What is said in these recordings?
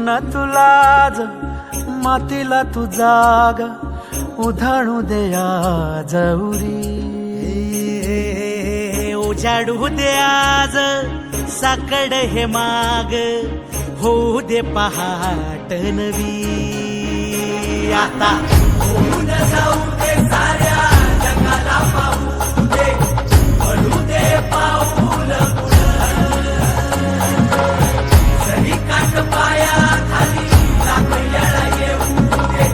न तुलाज मातीला तू जाग उधाणू दे आज उरी उजाडू दे आज साकड हे माग होऊ दे पहाट नवी आता होऊन जाऊ दे साऱ्या जगाला पाहू दे पडू दे पाऊल सरी काट पाया खाली लागल्याला येऊ दे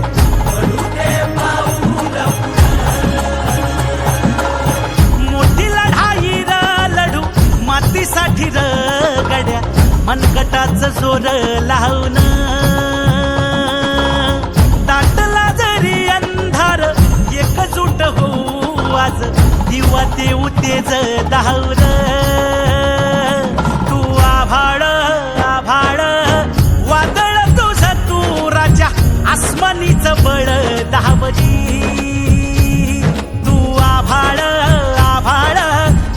पडू दे पाऊल मोठी लढाई र लढू मातीसाठी र गड्या मनगटाच जोर लावून दाटला जरी अंधार एकजूट होऊ आज दिवा देऊ तेज धावर तू आभाळ आभाळ वादळ तुझ तू राजा आसमानीच बळ धावजी तू आभाळ आभाळ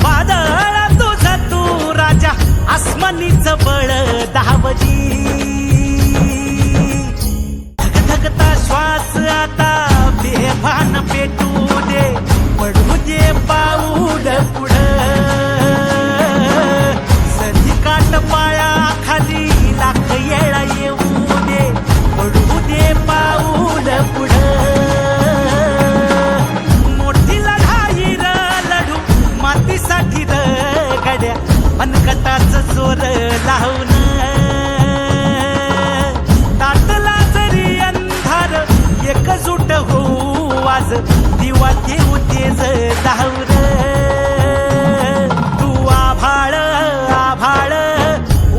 वादळ तुझ तू राजा आसमानीच बळ धावजी धगधगता श्वास आता बेभान पेटू दे पडू दे पाऊल पुढं सरी काट पाया खाली लाख येळा येऊ दे पडू दे पाऊल पुढं मोठी लढाई र लढू मातीसाठी र गड्या मनगटाच जोर लावून ताटला जरी अंधार एकजूट होऊ आज दिवा देऊ तेज धावर तू आभाळ आभाळ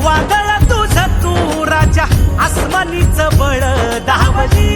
वादळ तुझ तू राजा आसमानीच बळ धावली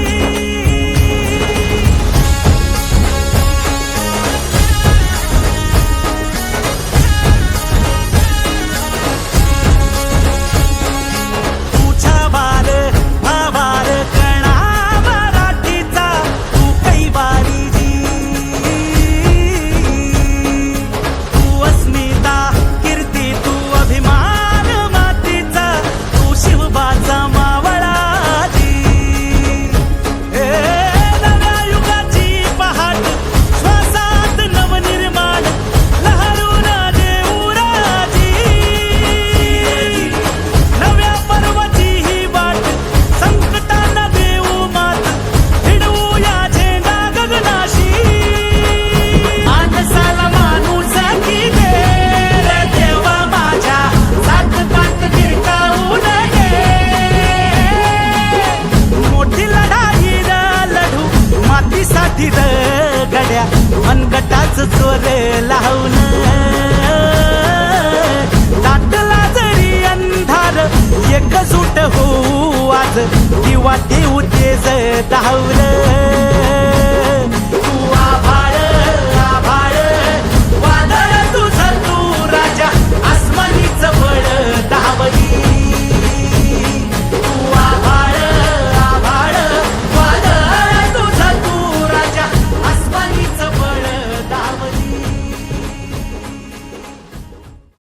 गड्या मनगटाच जोर लावून दाटला जरी अंधार एकजूट होऊ आज दिवा देऊ तेज धावर